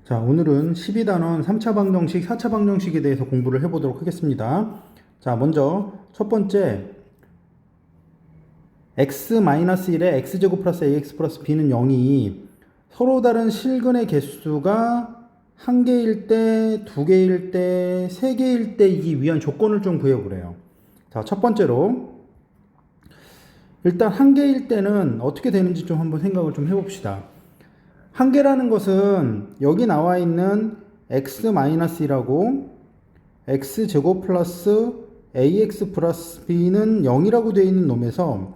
자, 오늘은 12단원 3차 방정식, 4차 방정식에 대해서 공부를 해보도록 하겠습니다. 자, 먼저 첫 번째 x-1에 x제곱 플러스 ax 플러스 b는 0이 서로 다른 실근의 개수가 1개일 때, 2개일 때, 3개일 때이기 위한 조건을 좀 구해보래요. 자, 첫 번째로 일단 1개일 때는 어떻게 되는지 좀 한번 생각을 좀 해봅시다. 1개라는 것은 여기 나와 있는 x-1이라고 x제곱 플러스 ax 플러스 b는 0이라고 되어 있는 놈에서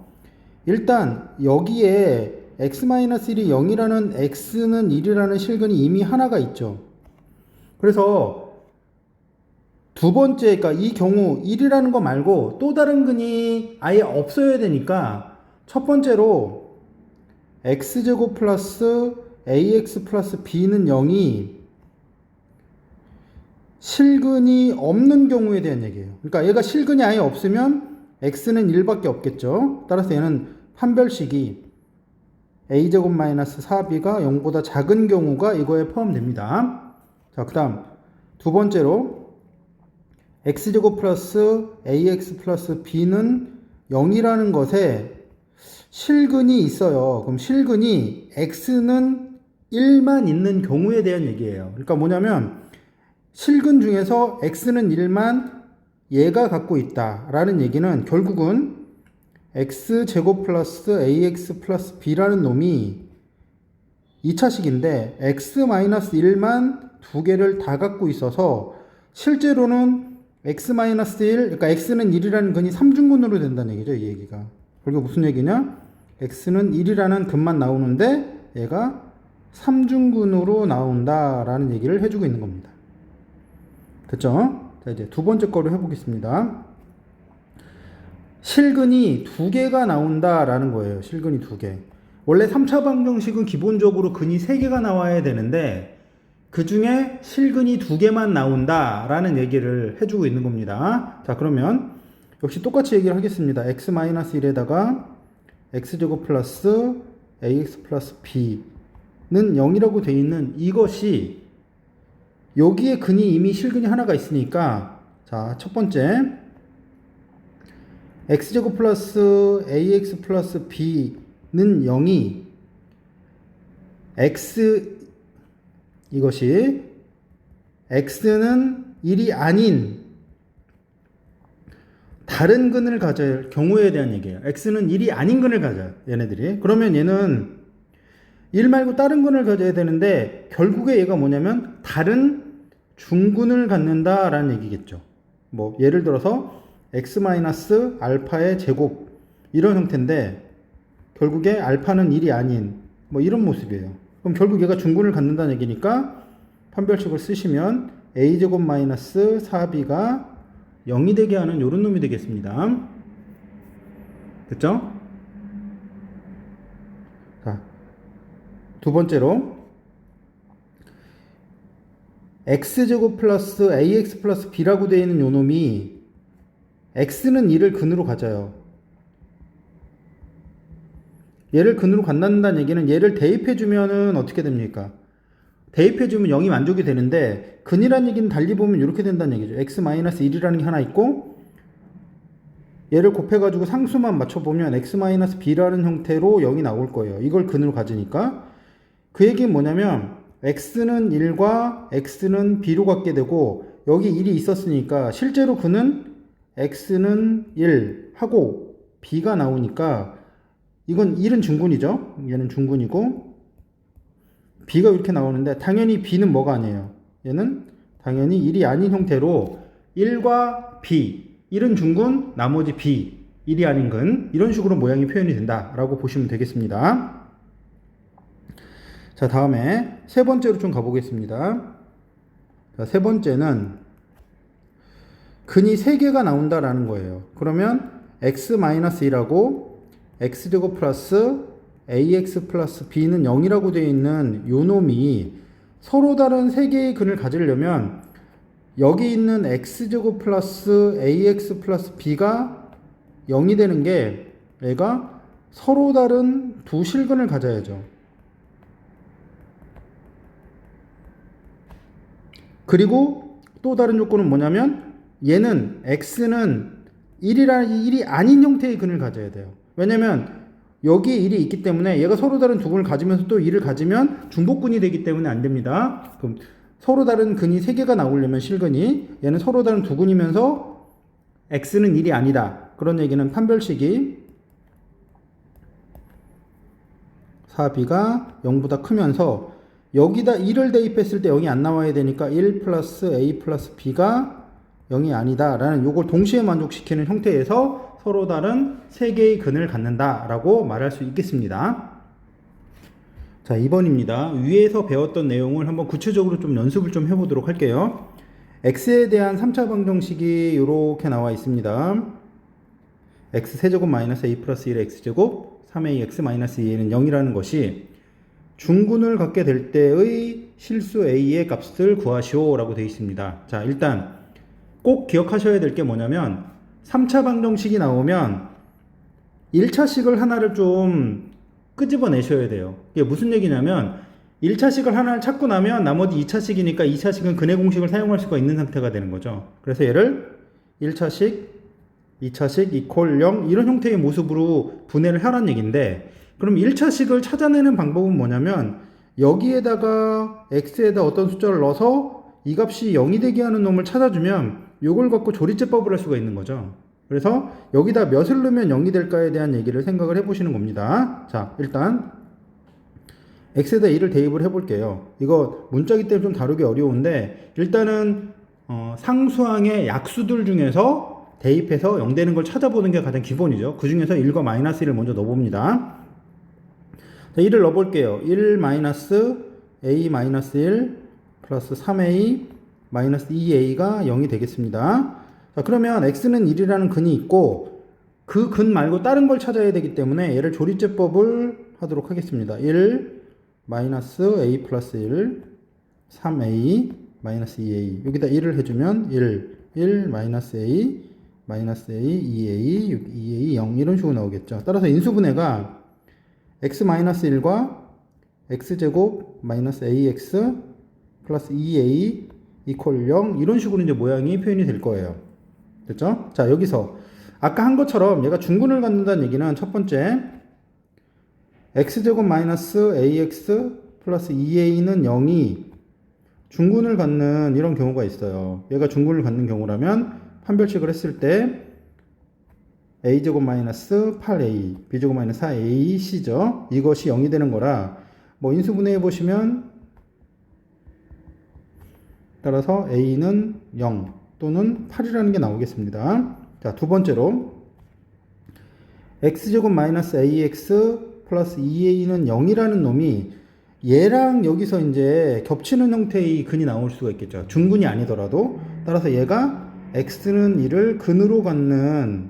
일단 여기에 x-1이 0이라는 x는 1이라는 실근이 이미 하나가 있죠. 그래서 두 번째, 그러니까 이 경우 1이라는 거 말고 또 다른 근이 아예 없어야 되니까 첫 번째로 x제곱 플러스 ax 플러스 b는 0이 실근이 없는 경우에 대한 얘기예요. 그러니까 얘가 실근이 아예 없으면 x는 1밖에 없겠죠. 따라서 얘는 판별식이 a제곱 마이너스 4b가 0보다 작은 경우가 이거에 포함됩니다. 자, 그 다음 두 번째로 x제곱 플러스 ax 플러스 b는 0이라는 것에 실근이 있어요. 그럼 실근이 x는 1만 있는 경우에 대한 얘기예요. 그러니까 뭐냐면 실근 중에서 x는 1만 얘가 갖고 있다라는 얘기는 결국은 x제곱 플러스 ax 플러스 b라는 놈이 2차식인데 x-1만 두 개를 다 갖고 있어서 실제로는 x-1, 그러니까 x는 1이라는 근이 3중근으로 된다는 얘기죠. 이 얘기가. 그리고 무슨 얘기냐? x는 1이라는 근만 나오는데 얘가 3중근으로 나온다라는 얘기를 해주고 있는 겁니다. 됐죠? 자, 이제 두 번째 거로 해보겠습니다. 실근이 두 개가 나온다라는 거예요. 실근이 두 개. 원래 3차 방정식은 기본적으로 근이 3개가 나와야 되는데 그 중에 실근이 2개만 나온다라는 얘기를 해주고 있는 겁니다. 자, 그러면 역시 똑같이 얘기를 하겠습니다. x-1에다가 x제곱 플러스 ax 플러스 b는 0이라고 되어 있는 이것이 여기에 근이 이미 실근이 하나가 있으니까 자, 첫 번째 x제곱 플러스 ax 플러스 b는 0이 이것이 x는 1이 아닌 다른 근을 가질 경우에 대한 얘기예요. x는 1이 아닌 근을 가져요. 얘네들이. 그러면 얘는 1 말고 다른 근을 가져야 되는데 결국에 얘가 뭐냐면 다른 중근을 갖는다라는 얘기겠죠. 뭐 예를 들어서 x-알파의 제곱 이런 형태인데 결국에 알파는 1이 아닌 뭐 이런 모습이에요. 그럼 결국 얘가 중근을 갖는다는 얘기니까 판별식을 쓰시면 a제곱 마이너스 4b가 0이 되게 하는 이런 놈이 되겠습니다. 됐죠? 자, 두 번째로 x제곱 플러스 ax 플러스 b라고 되어 있는 요 놈이 x는 1을 근으로 가져요. 얘를 근으로 갖는다는 얘기는 얘를 대입해주면은 어떻게 됩니까? 대입해주면 0이 만족이 되는데 근이라는 얘기는 달리 보면 이렇게 된다는 얘기죠. x-1이라는 게 하나 있고 얘를 곱해가지고 상수만 맞춰보면 x-b라는 형태로 0이 나올 거예요. 이걸 근으로 가지니까 그 얘기는 뭐냐면 x는 1과 x는 b로 갖게 되고 여기 1이 있었으니까 실제로 근은 x는 1 하고 b가 나오니까 이건 1은 중근이죠. 얘는 중근이고 b가 이렇게 나오는데 당연히 b는 뭐가 아니에요. 얘는 당연히 1이 아닌 형태로 1과 b 1은 중근 나머지 b 1이 아닌 근 이런 식으로 모양이 표현이 된다라고 보시면 되겠습니다. 자, 다음에 세 번째로 좀 가보겠습니다. 자, 세 번째는 근이 3개가 나온다라는 거예요. 그러면 x-1하고 x제곱 플러스 ax 플러스 b는 0이라고 되어 있는 요 놈이 서로 다른 3개의 근을 가지려면 여기 있는 x제곱 플러스 ax 플러스 b가 0이 되는 게 얘가 서로 다른 두 실근을 가져야죠. 그리고 또 다른 조건은 뭐냐면 얘는 x는 1이 아닌 형태의 근을 가져야 돼요. 왜냐면 여기에 1이 있기 때문에 얘가 서로 다른 두 근을 가지면서 또 1을 가지면 중복근이 되기 때문에 안 됩니다. 그럼 서로 다른 근이 3개가 나오려면 실근이 얘는 서로 다른 두 근이면서 x는 1이 아니다. 그런 얘기는 판별식이 4b가 0보다 크면서 여기다 1을 대입했을 때 0이 안 나와야 되니까 1 플러스 a 플러스 b가 0이 아니다 라는 요걸 동시에 만족시키는 형태에서 서로 다른 3개의 근을 갖는다 라고 말할 수 있겠습니다. 자, 2번입니다. 위에서 배웠던 내용을 한번 구체적으로 좀 연습을 좀 해보도록 할게요. x에 대한 3차 방정식이 이렇게 나와 있습니다. x 세제곱 마이너스 a 플러스 1의 x제곱 3ax 마이너스 2a는 0이라는 것이 중근을 갖게 될 때의 실수 a의 값을 구하시오 라고 되어 있습니다. 자, 일단 꼭 기억하셔야 될 게 뭐냐면 3차 방정식이 나오면 1차식을 하나를 좀 끄집어내셔야 돼요. 이게 무슨 얘기냐면 1차식을 하나를 찾고 나면 나머지 2차식이니까 2차식은 근해 공식을 사용할 수가 있는 상태가 되는 거죠. 그래서 얘를 1차식, 2차식 이퀄 0 이런 형태의 모습으로 분해를 하라는 얘기인데, 그럼 1차식을 찾아내는 방법은 뭐냐면 여기에다가 x에다 어떤 숫자를 넣어서 이 값이 0이 되게 하는 놈을 찾아주면 이걸 갖고 조리제법을 할 수가 있는 거죠. 그래서 여기다 몇을 넣으면 0이 될까에 대한 얘기를 생각을 해보시는 겁니다. 자, 일단 x에다 1을 대입을 해볼게요. 이거 문자기 때문에 좀 다루기 어려운데 일단은 상수항의 약수들 중에서 대입해서 0 되는 걸 찾아보는 게 가장 기본이죠. 그 중에서 1과 마이너스 1을 먼저 넣어봅니다. 자, 1을 넣어볼게요. 1 마이너스 a 마이너스 1 플러스 3a 마이너스 2a가 0이 되겠습니다. 자, 그러면 x는 1이라는 근이 있고 그 근 말고 다른 걸 찾아야 되기 때문에 얘를 조리제법을 하도록 하겠습니다. 1 마이너스 a 플러스 1 3a 마이너스 2a 여기다 1을 해주면 1 마이너스 a 마이너스 a 2a 0 이런 식으로 나오겠죠. 따라서 인수분해가 x 마이너스 1과 x제곱 마이너스 ax 플러스 2a 이퀄 0 이런 식으로 이제 모양이 표현이 될 거예요. 됐죠? 자, 여기서 아까 한 것처럼 얘가 중근을 갖는다는 얘기는 첫 번째 x제곱 마이너스 ax 플러스 2a는 0이 중근을 갖는 이런 경우가 있어요. 얘가 중근을 갖는 경우라면 판별식을 했을 때 a제곱 마이너스 8a b제곱 마이너스 4ac죠. 이것이 0이 되는 거라 뭐 인수분해해 보시면 따라서 a는 0 또는 8이라는 게 나오겠습니다. 자, 두 번째로 x제곱 마이너스 ax 플러스 2a는 0이라는 놈이 얘랑 여기서 이제 겹치는 형태의 근이 나올 수가 있겠죠. 중근이 아니더라도. 따라서 얘가 x는 1을 근으로 갖는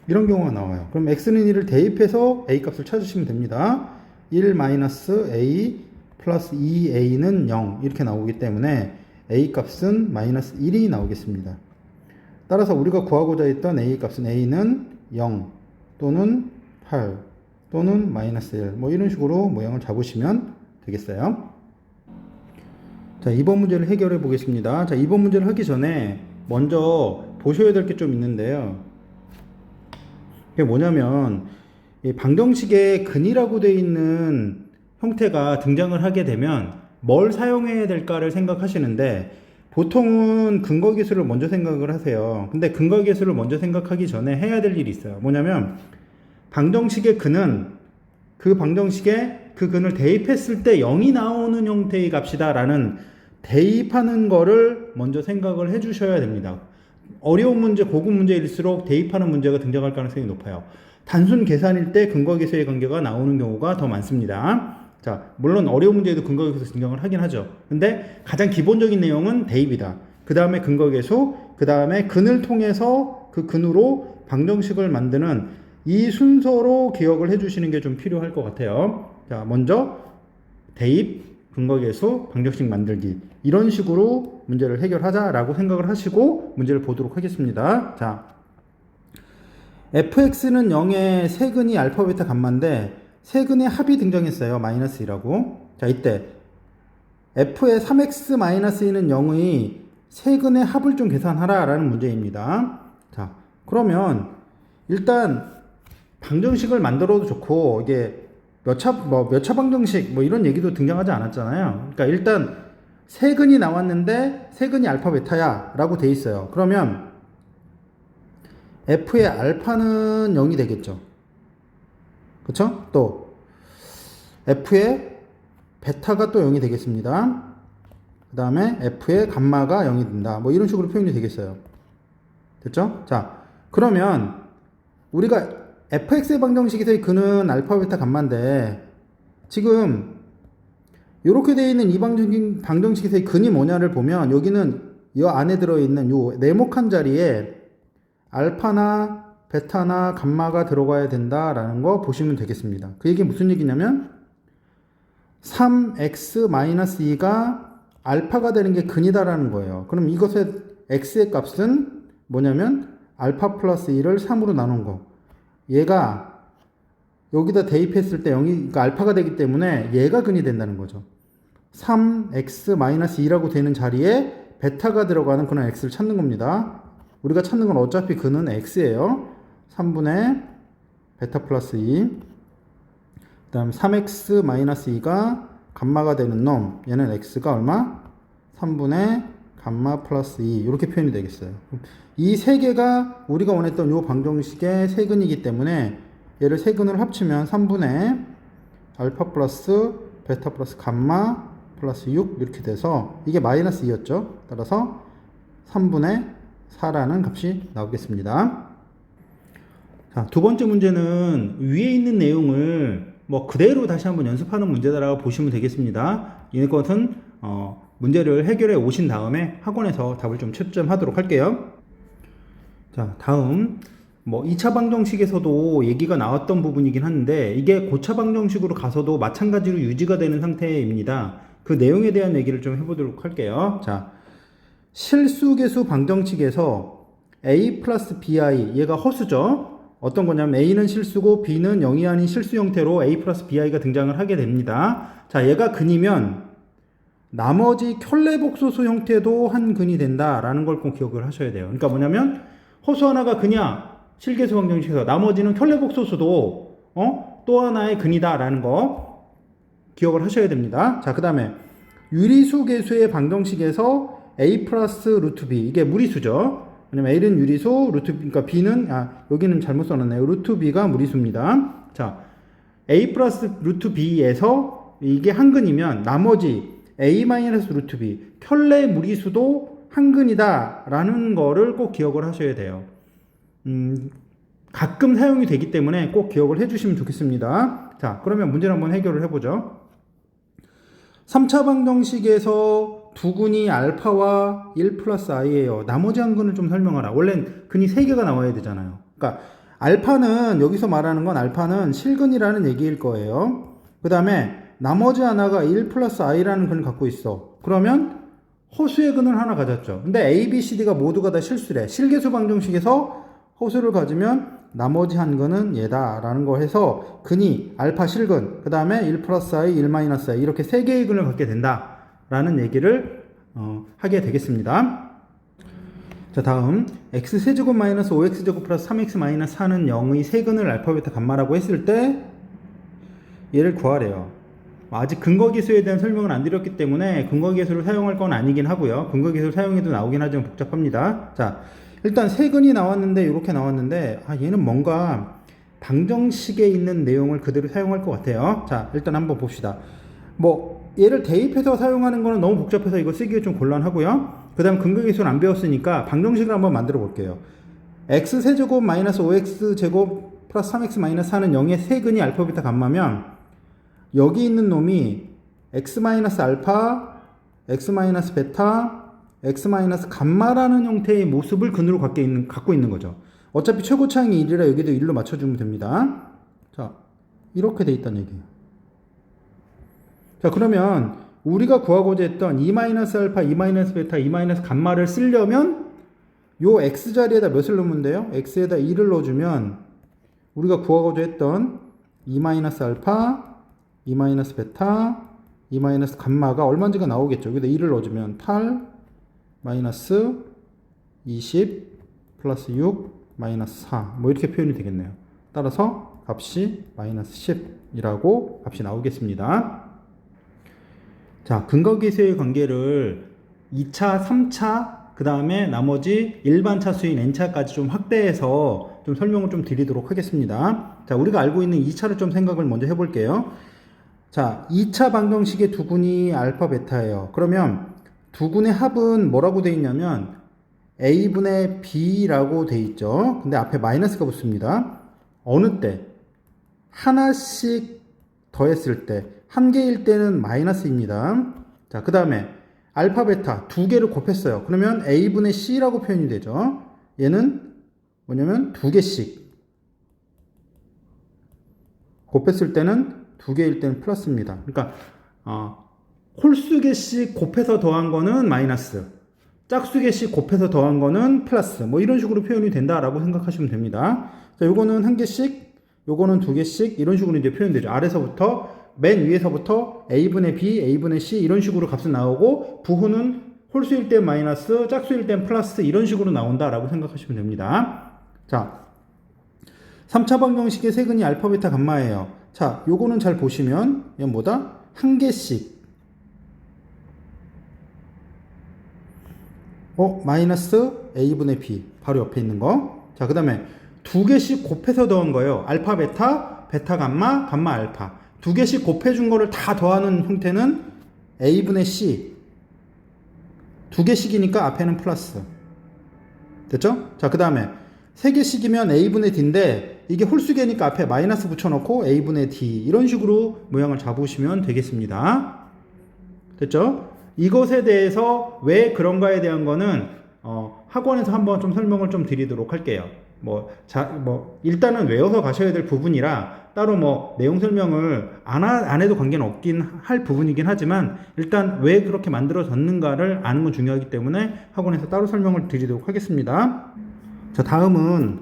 이런 경우가 나와요. 그럼 x는 1을 대입해서 a 값을 찾으시면 됩니다. 1 마이너스 a 플러스 2a는 0 이렇게 나오기 때문에 a 값은 마이너스 1이 나오겠습니다. 따라서 우리가 구하고자 했던 a 값은 a는 0 또는 8 또는 마이너스 1 뭐 이런 식으로 모양을 잡으시면 되겠어요. 자, 2번 문제를 해결해 보겠습니다. 자, 2번 문제를 하기 전에 먼저 보셔야 될 게 좀 있는데요. 그게 뭐냐면 이 방정식에 근이라고 되어 있는 형태가 등장을 하게 되면 뭘 사용해야 될까를 생각하시는데 보통은 근거 기술을 먼저 생각을 하세요. 근데 근거 기술을 먼저 생각하기 전에 해야 될 일이 있어요. 뭐냐면 방정식의 근은 그 방정식에 그 근을 대입했을 때 0이 나오는 형태의 값이다 라는 대입하는 거를 먼저 생각을 해 주셔야 됩니다. 어려운 문제, 고급 문제일수록 대입하는 문제가 등장할 가능성이 높아요. 단순 계산일 때 근거계수의 관계가 나오는 경우가 더 많습니다. 자, 물론 어려운 문제에도 근거계수 등장을 하긴 하죠. 근데 가장 기본적인 내용은 대입이다. 그 다음에 근거계수, 그 다음에 근을 통해서 그 근으로 방정식을 만드는 이 순서로 기억을 해주시는 게 좀 필요할 것 같아요. 자, 먼저 대입, 근거계수, 방정식 만들기 이런 식으로 문제를 해결하자라고 생각을 하시고 문제를 보도록 하겠습니다. 자, fx는 0의 세근이 알파 베타 감마인데 세근의 합이 등장했어요. 마이너스 2라고. 자, 이때 f의 3x-2는 0의 세근의 합을 좀 계산하라 라는 문제입니다. 자, 그러면 일단 방정식을 만들어도 좋고 이게 몇 차 방정식 뭐 이런 얘기도 등장하지 않았잖아요. 그러니까 일단 세근이 나왔는데 세근이 알파 베타야 라고 돼 있어요. 그러면 f의 알파는 0이 되겠죠. 그쵸? 또 f의 베타가 또 0이 되겠습니다. 그 다음에 f의 감마가 0이 된다. 뭐 이런 식으로 표현이 되겠어요. 됐죠? 자, 그러면 우리가 fx의 방정식에서의 근은 알파 베타 감마인데 지금 이렇게 되어 있는 이 방정식에서의 근이 뭐냐를 보면 여기는 이 안에 들어있는 요 네모칸 자리에 알파나 베타나 감마가 들어가야 된다라는 거 보시면 되겠습니다. 그 얘기 무슨 얘기냐면 3x-2가 알파가 되는 게 근이다라는 거예요. 그럼 이것의 x의 값은 뭐냐면 알파 플러스 2를 3으로 나눈 거. 얘가 여기다 대입했을 때 0이 그러니까 알파가 되기 때문에 얘가 근이 된다는 거죠. 3x-2라고 되는 자리에 베타가 들어가는 그런 x를 찾는 겁니다. 우리가 찾는 건 어차피 근은 x예요. 3분의 베타 플러스 2. 그 다음 3x-2가 감마가 되는 놈. 얘는 x가 얼마? 3분의 감마 플러스 2. 이렇게 표현이 되겠어요. 이 세 개가 우리가 원했던 이 방정식의 세근이기 때문에 얘를 세근을 합치면 3분의 알파 플러스 베타 플러스 감마 플러스 6 이렇게 돼서 이게 마이너스 2였죠. 따라서 3분의 4라는 값이 나오겠습니다. 자, 두 번째 문제는 위에 있는 내용을 뭐 그대로 다시 한번 연습하는 문제다라고 보시면 되겠습니다. 이것은 문제를 해결해 오신 다음에 학원에서 답을 좀 채점하도록 할게요. 자, 다음 뭐 2차 방정식에서도 얘기가 나왔던 부분이긴 한데 이게 고차 방정식으로 가서도 마찬가지로 유지가 되는 상태입니다. 그 내용에 대한 얘기를 좀 해보도록 할게요. 자, 실수계수 방정식에서 a 플러스 bi 얘가 허수죠. 어떤 거냐면 a는 실수고 b는 0이 아닌 실수 형태로 a 플러스 bi가 등장을 하게 됩니다. 자, 얘가 근이면 나머지 켤레복소수 형태도 한 근이 된다라는 걸 꼭 기억을 하셔야 돼요. 그러니까 뭐냐면 허수 하나가 근이야. 실계수 방정식에서 나머지는 켤레복소수도 또 하나의 근이다라는 거 기억을 하셔야 됩니다. 자, 그 다음에 유리수 계수의 방정식에서 a 플러스 루트 b 이게 무리수죠. 왜냐면 a는 유리수, 루트 그러니까 b는 여기는 잘못 써놨네요. 루트 b가 무리수입니다. 자, a 플러스 루트 b에서 이게 한근이면 나머지 a 마이너스 루트 b 켤레 무리수도 한근이다라는 거를 꼭 기억을 하셔야 돼요. 가끔 사용이 되기 때문에 꼭 기억을 해주시면 좋겠습니다. 자, 그러면 문제를 한번 해결을 해보죠. 3차 방정식에서 두 근이 알파와 1 플러스 i예요. 나머지 한 근을 좀 설명하라. 원래는 근이 3개가 나와야 되잖아요. 그러니까 알파는 여기서 말하는 건 알파는 실근이라는 얘기일 거예요. 그 다음에 나머지 하나가 1 플러스 i라는 근을 갖고 있어. 그러면 허수의 근을 하나 가졌죠. 근데 a, b, c, d가 모두가 다 실수래. 실계수 방정식에서 허수를 가지면 나머지 한 근은 얘다라는 거 해서 근이 알파 실근, 그 다음에 1 플러스 i, 1 마이너스 i 이렇게 세 개의 근을 갖게 된다라는 얘기를 하게 되겠습니다. 자, 다음 x세제곱 마이너스 5x제곱 플러스 3x 마이너스 4는 0의 세근을 알파 베타 감마라고 했을 때 얘를 구하래요. 아직 근거계수에 대한 설명을 안 드렸기 때문에 근거계수를 사용할 건 아니긴 하고요. 근거계수를 사용해도 나오긴 하지만 복잡합니다. 자, 일단 세근이 나왔는데 이렇게 나왔는데 얘는 뭔가 방정식에 있는 내용을 그대로 사용할 것 같아요. 자, 일단 한번 봅시다. 뭐 얘를 대입해서 사용하는 거는 너무 복잡해서 이거 쓰기가 좀 곤란하고요. 그 다음 근거계수는 안 배웠으니까 방정식을 한번 만들어 볼게요. x세제곱 마이너스 5x제곱 플러스 3x 마이너스 4는 0의 세근이 알파 베타 감마면 여기 있는 놈이 x 마이너스 알파, x 마이너스 베타, x 마이너스 감마라는 형태의 모습을 근으로 갖고 있는 거죠. 어차피 최고차항이 1이라 여기도 1로 맞춰주면 됩니다. 자, 이렇게 돼 있다는 얘기예요. 자, 그러면 우리가 구하고자 했던 2 마이너스 알파, 2 마이너스 베타, 2 마이너스 감마를 쓰려면 요 x 자리에다 몇을 넣으면 돼요? x에다 2를 넣어주면 우리가 구하고자 했던 2 마이너스 알파, 2 마이너스 베타, 2 마이너스 감마가 얼마인지가 나오겠죠. 여기다 2를 넣어주면 8 마이너스 20 플러스 6 마이너스 4 뭐 이렇게 표현이 되겠네요. 따라서 값이 마이너스 10이라고 값이 나오겠습니다. 자, 근거계수의 관계를 2차, 3차, 그 다음에 나머지 일반 차수인 n차까지 좀 확대해서 좀 설명을 좀 드리도록 하겠습니다. 자, 우리가 알고 있는 2차를 좀 생각을 먼저 해볼게요. 자, 2차 방정식의 두근이 알파, 베타예요. 그러면 두근의 합은 뭐라고 돼 있냐면 a분의 b라고 돼 있죠. 근데 앞에 마이너스가 붙습니다. 어느 때? 하나씩 더했을 때, 한 개일 때는 마이너스입니다. 자, 그 다음에 알파, 베타 두 개를 곱했어요. 그러면 a분의 c라고 표현이 되죠. 얘는 뭐냐면 두 개씩 곱했을 때는 두 개일 때는 플러스입니다. 그러니까 홀수 개씩 곱해서 더한 거는 마이너스, 짝수 개씩 곱해서 더한 거는 플러스, 뭐 이런 식으로 표현이 된다라고 생각하시면 됩니다. 자, 요거는 한 개씩, 요거는 두 개씩, 이런 식으로 이제 표현되죠. 아래서부터 맨 위에서부터 a분의 b, a분의 c 이런 식으로 값이 나오고, 부호는 홀수일 땐 마이너스, 짝수일 땐 플러스 이런 식으로 나온다라고 생각하시면 됩니다. 자, 3차 방정식의 세근이 알파, 베타, 감마예요. 자, 요거는 잘 보시면 얘는 뭐다? 한 개씩 마이너스 a분의 b 바로 옆에 있는 거. 자, 그 다음에 두 개씩 곱해서 더한 거예요. 알파, 베타, 베타, 감마, 감마, 알파 두 개씩 곱해준 거를 다 더하는 형태는 a분의 c. 두 개씩이니까 앞에는 플러스. 됐죠? 자, 그 다음에 세 개씩이면 a분의 d인데 이게 홀수계니까 앞에 마이너스 붙여놓고 a분의 d 이런 식으로 모양을 잡으시면 되겠습니다. 됐죠? 이것에 대해서 왜 그런가에 대한 거는 학원에서 한번 좀 설명을 좀 드리도록 할게요. 일단은 외워서 가셔야 될 부분이라 따로 뭐 내용 설명을 안 해도 관계는 없긴 할 부분이긴 하지만 일단 왜 그렇게 만들어졌는가를 아는 건 중요하기 때문에 학원에서 따로 설명을 드리도록 하겠습니다. 자, 다음은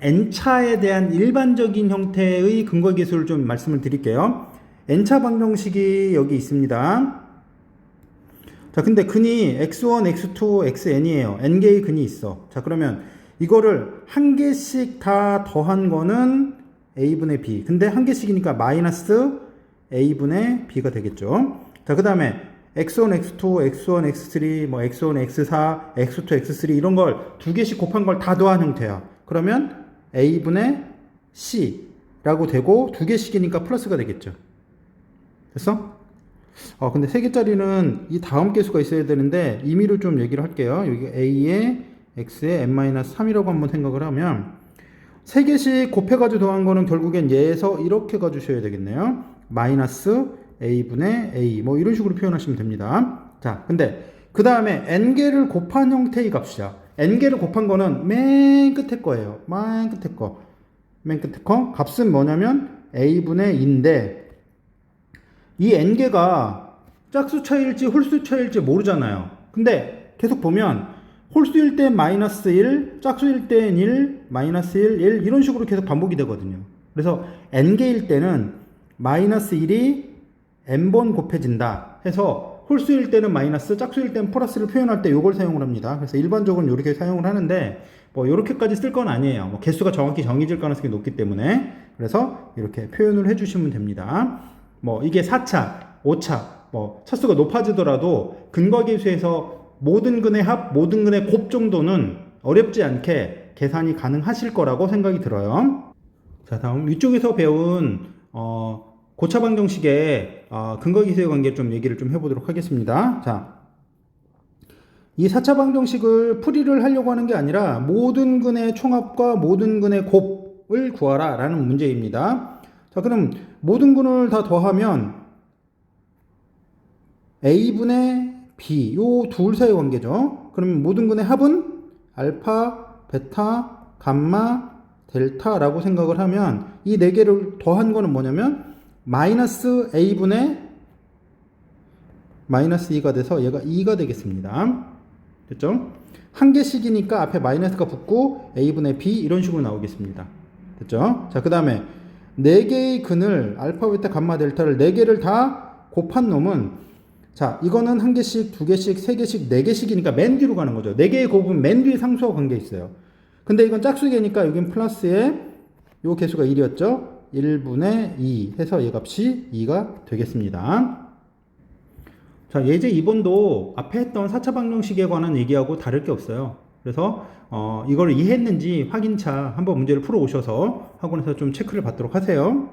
n차에 대한 일반적인 형태의 근거계수를 좀 말씀을 드릴게요. n차 방정식이 여기 있습니다. 자, 근데 근이 x1, x2, xn이에요. n개의 근이 있어. 자, 그러면 이거를 한 개씩 다 더한 거는 a분의 b. 근데 한 개씩이니까 마이너스 a분의 b가 되겠죠. 자, 그 다음에 x1, x2, x1, x3, 뭐 x1, x4, x2, x3 이런 걸 두 개씩 곱한 걸 다 더한 형태야. 그러면 a분의 c라고 되고 두 개씩이니까 플러스가 되겠죠. 됐어? 근데 세 개짜리는 이 다음 개수가 있어야 되는데 임의로 좀 얘기를 할게요. 여기 a에 x에 n-3이라고 한번 생각을 하면 세 개씩 곱해가지고 더한 거는 결국엔 얘에서 이렇게 가주셔야 되겠네요. 마이너스 a분의 a 뭐 이런 식으로 표현하시면 됩니다. 자, 근데 그 다음에 n개를 곱한 형태의 값이야. n개를 곱한 거는 맨 끝에 거예요. 맨 끝에 거. 맨 끝에 거. 값은 뭐냐면 a분의 2인데 이 n개가 짝수 차일지 홀수 차일지 모르잖아요. 근데 계속 보면 홀수일 땐 마이너스 1, 짝수일 땐 1, 마이너스 1, 1 이런 식으로 계속 반복이 되거든요. 그래서 n개일 때는 마이너스 1이 n번 곱해진다 해서 홀수일 때는 마이너스, 짝수일 때는 플러스를 표현할 때 이걸 사용을 합니다. 그래서 일반적으로 이렇게 사용을 하는데 뭐 이렇게까지 쓸 건 아니에요. 뭐 개수가 정확히 정해질 가능성이 높기 때문에 그래서 이렇게 표현을 해주시면 됩니다. 뭐 이게 4차, 5차, 뭐 차수가 높아지더라도 근거계수에서 모든 근의 합, 모든 근의 곱 정도는 어렵지 않게 계산이 가능하실 거라고 생각이 들어요. 자, 다음 위쪽에서 배운 고차 방정식의 근거계수의 관계를 좀 얘기를 좀 해보도록 하겠습니다. 자, 이 4차 방정식을 풀이를 하려고 하는 게 아니라 모든 근의 총합과 모든 근의 곱을 구하라 라는 문제입니다. 자, 그럼 모든 근을 다 더하면 a분의 b 요 둘 사이의 관계죠. 그러면 모든 근의 합은 알파, 베타, 감마, 델타라고 생각을 하면 이 네 개를 더한 거는 뭐냐면 마이너스 a분의 마이너스 2가 돼서 얘가 2가 되겠습니다. 됐죠? 한 개씩이니까 앞에 마이너스가 붙고 a분의 b 이런 식으로 나오겠습니다. 됐죠? 자, 그 다음에 4개의 근을 알파, 베타, 감마, 델타를 4개를 다 곱한 놈은 자 이거는 한 개씩, 두 개씩, 세 개씩, 네 개씩이니까 맨 뒤로 가는 거죠. 네 개의 곱은 맨 뒤에 상수와 관계 있어요. 근데 이건 짝수개니까 여긴 플러스에 요 개수가 1이었죠. 1분의 2 해서 얘 값이 2가 되겠습니다. 자, 예제 2번도 앞에 했던 4차 방정식에 관한 얘기하고 다를 게 없어요. 그래서 이걸 이해했는지 확인차 한번 문제를 풀어 오셔서 학원에서 좀 체크를 받도록 하세요.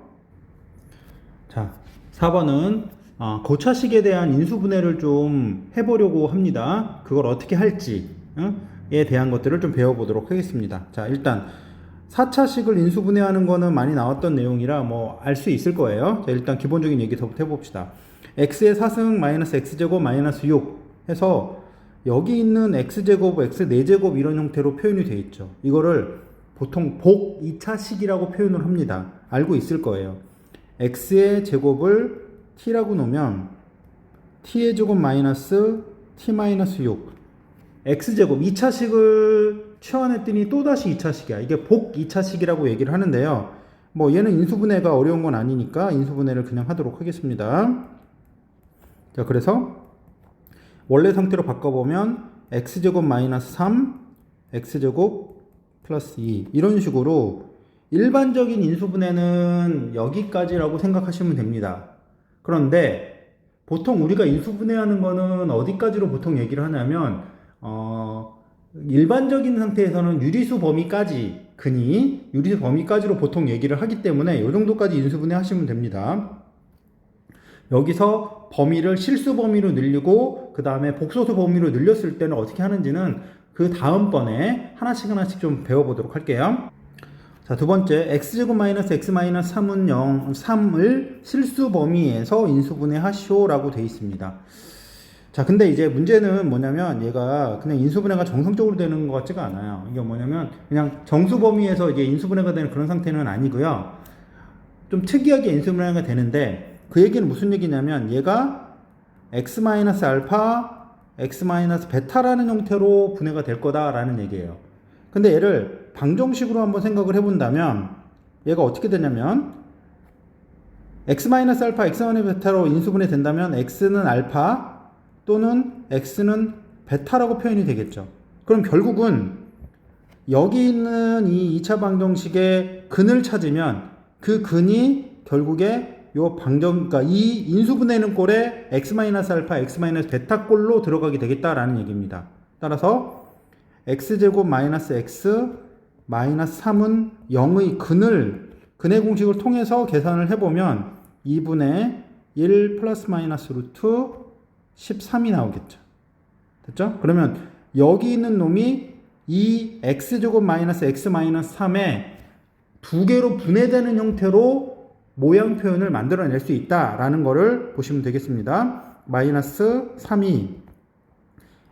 자, 4번은 고차식에 대한 인수분해를 좀 해보려고 합니다. 그걸 어떻게 할지에 대한 것들을 좀 배워보도록 하겠습니다. 자, 일단 4차식을 인수분해하는 거는 많이 나왔던 내용이라 뭐 알 수 있을 거예요. 자, 일단 기본적인 얘기부터 해봅시다. x의 4승 마이너스 x제곱 마이너스 6 해서 여기 있는 x제곱, x 4제곱 이런 형태로 표현이 되어 있죠. 이거를 보통 복 2차식이라고 표현을 합니다. 알고 있을 거예요. x의 제곱을 t라고 놓으면 t의 제곱 마이너스 t 마이너스 6 x제곱 2차식을 치환했더니 또다시 2차식이야. 이게 복 2차식이라고 얘기를 하는데요. 뭐 얘는 인수분해가 어려운 건 아니니까 인수분해를 그냥 하도록 하겠습니다. 자, 그래서 원래 상태로 바꿔보면 x제곱 마이너스 3 x제곱 플러스 2 이런 식으로 일반적인 인수분해는 여기까지라고 생각하시면 됩니다. 그런데 보통 우리가 인수분해하는 거는 어디까지로 보통 얘기를 하냐면 일반적인 상태에서는 유리수 범위까지 근이 유리수 범위까지로 보통 얘기를 하기 때문에 이 정도까지 인수분해 하시면 됩니다. 여기서 범위를 실수 범위로 늘리고 그 다음에 복소수 범위로 늘렸을 때는 어떻게 하는지는 그 다음번에 하나씩 좀 배워보도록 할게요. 자, 두 번째 x제곱 마이너스 x 마이너스 3을 실수 범위에서 인수분해 하시오 라고 되어 있습니다. 자, 근데 이제 문제는 뭐냐면 얘가 그냥 인수분해가 정상적으로 되는 것 같지가 않아요. 이게 뭐냐면 그냥 정수 범위에서 이게 인수분해가 되는 그런 상태는 아니고요. 좀 특이하게 인수분해가 되는데 그 얘기는 무슨 얘기냐면 얘가 x-알파, x-베타라는 형태로 분해가 될 거다라는 얘기예요. 근데 얘를 방정식으로 한번 생각을 해본다면 얘가 어떻게 되냐면 x-알파, x-베타로 인수분해 된다면 x는 알파 또는 x는 베타라고 표현이 되겠죠. 그럼 결국은 여기 있는 이 2차 방정식의 근을 찾으면 그 근이 결국에 요 그러니까 이 인수분해는 꼴에 x-알파, x-베타 꼴로 들어가게 되겠다라는 얘기입니다. 따라서 x제곱 마이너스 x 마이너스 3은 0의 근의 공식을 통해서 계산을 해보면 2분의 1 플러스 마이너스 루트 13이 나오겠죠. 됐죠? 그러면 여기 있는 놈이 이 x제곱 마이너스 x 마이너스 3에 두 개로 분해되는 형태로 모양 표현을 만들어낼 수 있다라는 거를 보시면 되겠습니다. 마이너스 3이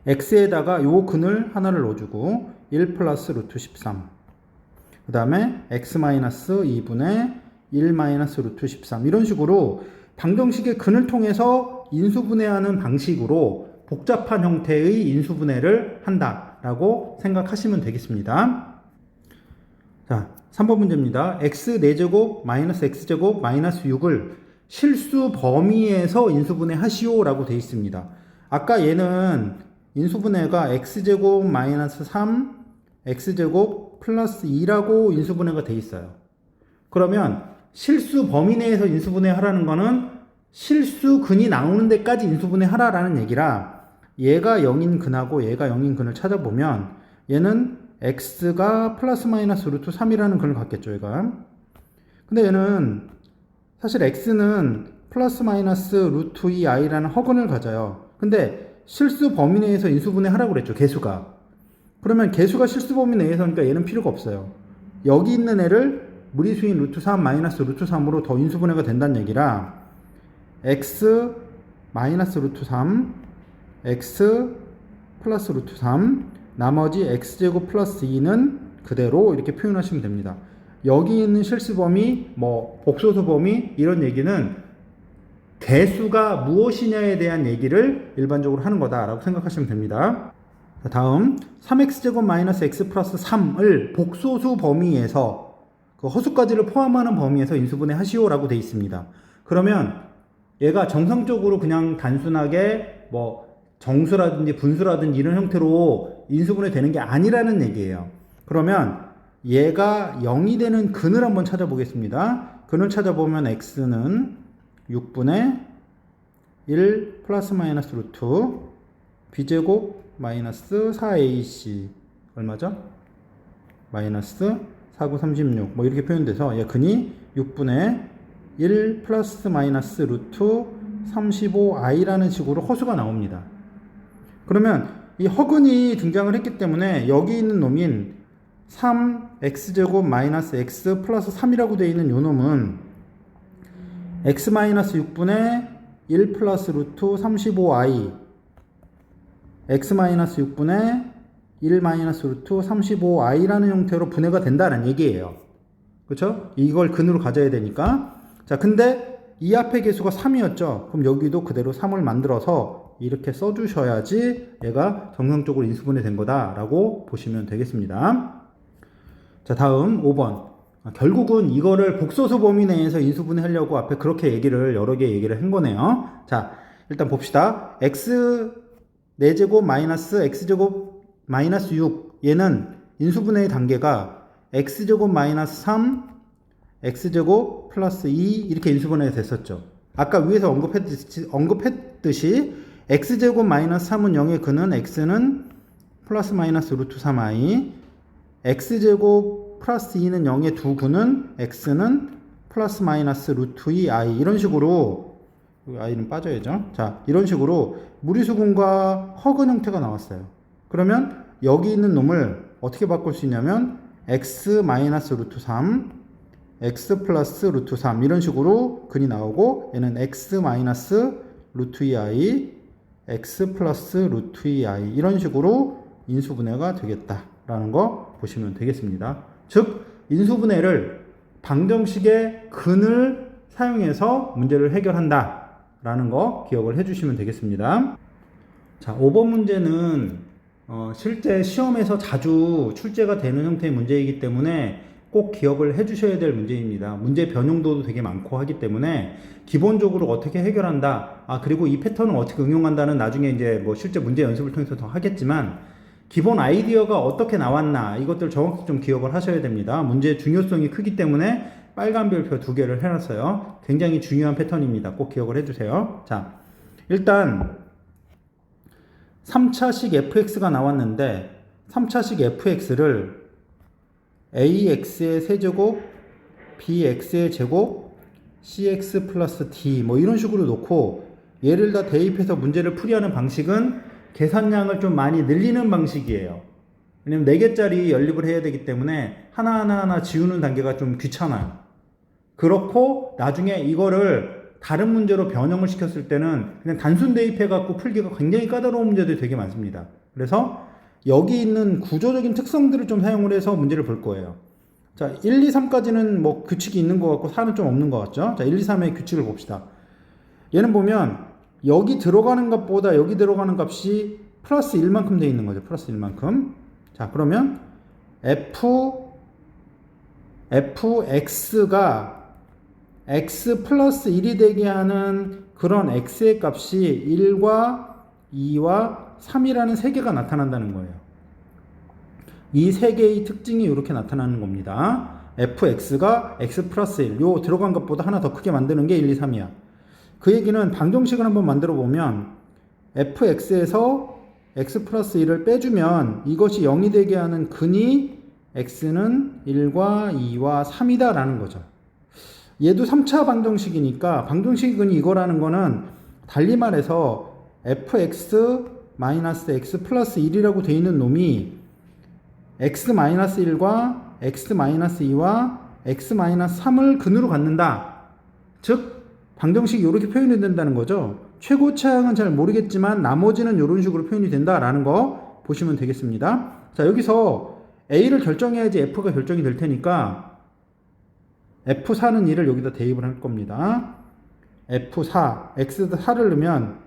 x에다가 요 근을 하나를 넣어주고 1 플러스 루트 13 그 다음에 x 마이너스 2분의 1 마이너스 루트 13 이런 식으로 방정식의 근을 통해서 인수분해하는 방식으로 복잡한 형태의 인수분해를 한다라고 생각하시면 되겠습니다. 자, 3번 문제입니다. x 4제곱 마이너스 x제곱 마이너스 6을 실수 범위에서 인수분해 하시오 라고 되어 있습니다. 아까 얘는 인수분해가 x제곱 마이너스 3 x제곱 플러스 2라고 인수분해가 되어 있어요. 그러면 실수 범위 내에서 인수분해 하라는 거는 실수 근이 나오는 데까지 인수분해 하라라는 얘기라 얘가 0인 근하고 얘가 0인 근을 찾아보면 얘는 x가 플러스 마이너스 루트 3이라는 근을 갖겠죠, 얘가. 근데 얘는 사실 x는 플러스 마이너스 루트 2i라는 허근을 가져요. 근데 실수 범위 내에서 인수분해 하라고 그랬죠, 개수가. 그러면 개수가 실수 범위 내에서니까 얘는 필요가 없어요. 여기 있는 애를 무리수인 루트 3 마이너스 루트 3으로 더 인수분해가 된다는 얘기라 x 마이너스 루트 3 x 플러스 루트 3 나머지 x제곱 플러스 2는 그대로 이렇게 표현하시면 됩니다. 여기 있는 실수 범위, 뭐 복소수 범위 이런 얘기는 개수가 무엇이냐에 대한 얘기를 일반적으로 하는 거다라고 생각하시면 됩니다. 다음 3x제곱 마이너스 x 플러스 3을 복소수 범위에서 그 허수까지를 포함하는 범위에서 인수분해 하시오라고 되어 있습니다. 그러면 얘가 정상적으로 그냥 단순하게 뭐 정수라든지 분수라든지 이런 형태로 인수분해 되는 게 아니라는 얘기예요. 그러면 얘가 0이 되는 근을 한번 찾아보겠습니다. 근을 찾아보면 x는 6분의 1 플러스 마이너스 루트 b제곱 마이너스 4ac 얼마죠? 마이너스 49, 36 뭐 이렇게 표현돼서 얘 근이 6분의 1 플러스 마이너스 루트 35i라는 식으로 허수가 나옵니다. 그러면 이 허근이 등장을 했기 때문에 여기 있는 놈인 3x제곱 마이너스 x 플러스 3이라고 되어 있는 요 놈은 x 마이너스 6분의 1 플러스 루트 35i x 마이너스 6분의 1 마이너스 루트 35i라는 형태로 분해가 된다는 얘기예요. 그렇죠? 이걸 근으로 가져야 되니까. 자, 근데 이 앞에 개수가 3이었죠. 그럼 여기도 그대로 3을 만들어서 이렇게 써주셔야지 얘가 정상적으로 인수분해 된 거다라고 보시면 되겠습니다. 자, 다음 5번. 결국은 이거를 복소수 범위 내에서 인수분해 하려고 앞에 그렇게 여러 개 얘기를 한 거네요. 자, 일단 봅시다. x 4제곱 마이너스 x제곱 마이너스 6 얘는 인수분해의 단계가 x제곱 마이너스 3 x제곱 플러스 2 이렇게 인수분해가 됐었죠. 아까 위에서 언급했듯이 x제곱 마이너스 3은 0의 근은 x는 플러스 마이너스 루트 3i x제곱 플러스 2는 0의 두 근은 x는 플러스 마이너스 루트 2i 이런 식으로 i는 빠져야죠. 자, 이런 식으로 무리수분과 허근 형태가 나왔어요. 그러면 여기 있는 놈을 어떻게 바꿀 수 있냐면 x 마이너스 루트 3 x 플러스 루트 3 이런 식으로 근이 나오고 얘는 x 마이너스 루트 2i x 플러스 루트 2i 이런 식으로 인수분해가 되겠다라는 거 보시면 되겠습니다. 즉 인수분해를 방정식의 근을 사용해서 문제를 해결한다라는 거 기억을 해주시면 되겠습니다. 자, 5번 문제는 실제 시험에서 자주 출제가 되는 형태의 문제이기 때문에 꼭 기억을 해주셔야 될 문제입니다. 문제 변형도도 되게 많고 하기 때문에 기본적으로 어떻게 해결한다. 그리고 이 패턴을 어떻게 응용한다는 나중에 이제 뭐 실제 문제 연습을 통해서 더 하겠지만 기본 아이디어가 어떻게 나왔나 이것들 정확히 좀 기억을 하셔야 됩니다. 문제의 중요성이 크기 때문에 빨간 별표 2개를 해놨어요. 굉장히 중요한 패턴입니다. 꼭 기억을 해주세요. 자, 일단 3차식 fx가 나왔는데 3차식 fx를 ax의 세제곱 bx의 제곱 cx 플러스 d 뭐 이런 식으로 놓고 얘를 다 대입해서 문제를 풀이하는 방식은 계산량을 좀 많이 늘리는 방식이에요. 왜냐면 4개짜리 연립을 해야 되기 때문에 하나하나 지우는 단계가 좀 귀찮아요. 그렇고 나중에 이거를 다른 문제로 변형을 시켰을 때는 그냥 단순 대입해 갖고 풀기가 굉장히 까다로운 문제들이 되게 많습니다. 그래서 여기 있는 구조적인 특성들을 좀 사용을 해서 문제를 볼 거예요. 자, 1, 2, 3까지는 뭐 규칙이 있는 것 같고 4는 좀 없는 것 같죠? 자, 1, 2, 3의 규칙을 봅시다. 얘는 보면 여기 들어가는 값보다 여기 들어가는 값이 플러스 1만큼 되어 있는 거죠. 플러스 1만큼. 자, 그러면 fx가 x 플러스 1이 되게 하는 그런 x의 값이 1과 2와 3이라는 세 개가 나타난다는 거예요. 이 세 개의 특징이 이렇게 나타나는 겁니다. fx가 x 플러스 1, 요 들어간 것보다 하나 더 크게 만드는 게 1, 2, 3이야. 그 얘기는 방정식을 한번 만들어 보면 fx에서 x 플러스 1을 빼주면 이것이 0이 되게 하는 근이 x는 1과 2와 3이다 라는 거죠. 얘도 3차 방정식이니까 방정식 근이 이거라는 거는 달리 말해서 fx 마이너스 x 플러스 1이라고 되어 있는 놈이 x 마이너스 1과 x 마이너스 2와 x 마이너스 3을 근으로 갖는다. 즉 방정식이 이렇게 표현이 된다는 거죠. 최고차항은 잘 모르겠지만 나머지는 이런 식으로 표현이 된다라는 거 보시면 되겠습니다. 자, 여기서 a를 결정해야지 f가 결정이 될 테니까 f4는 2를 여기다 대입을 할 겁니다. f4, x4를 넣으면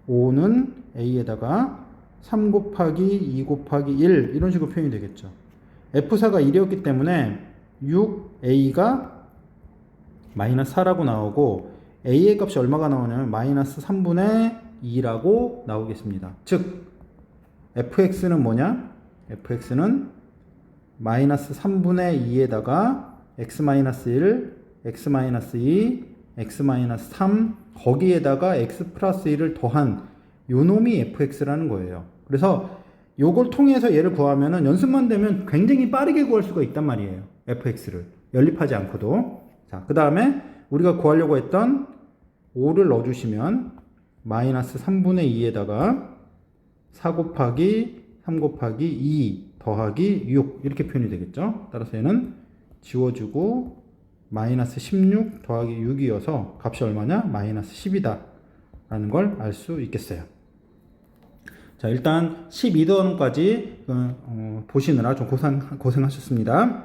5는 a에다가 3 곱하기 2 곱하기 1 이런 식으로 표현이 되겠죠. f4가 1이었기 때문에 6a가 마이너스 4라고 나오고 a의 값이 얼마가 나오냐면 마이너스 3분의 2라고 나오겠습니다. 즉 fx는 뭐냐? fx는 마이너스 3분의 2에다가 x-1, x-2, x-3 거기에다가 x 플러스 1을 더한 요 놈이 fx라는 거예요. 그래서 요걸 통해서 얘를 구하면은 연습만 되면 굉장히 빠르게 구할 수가 있단 말이에요. fx를 연립하지 않고도. 자, 그 다음에 우리가 구하려고 했던 5를 넣어주시면 마이너스 3분의 2에다가 4 곱하기 3 곱하기 2 더하기 6 이렇게 표현이 되겠죠. 따라서 얘는 지워주고 마이너스 16 더하기 6이어서 값이 얼마냐? 마이너스 10이다 라는 걸 알 수 있겠어요. 자, 일단 12단원까지 보시느라 좀 고생하셨습니다.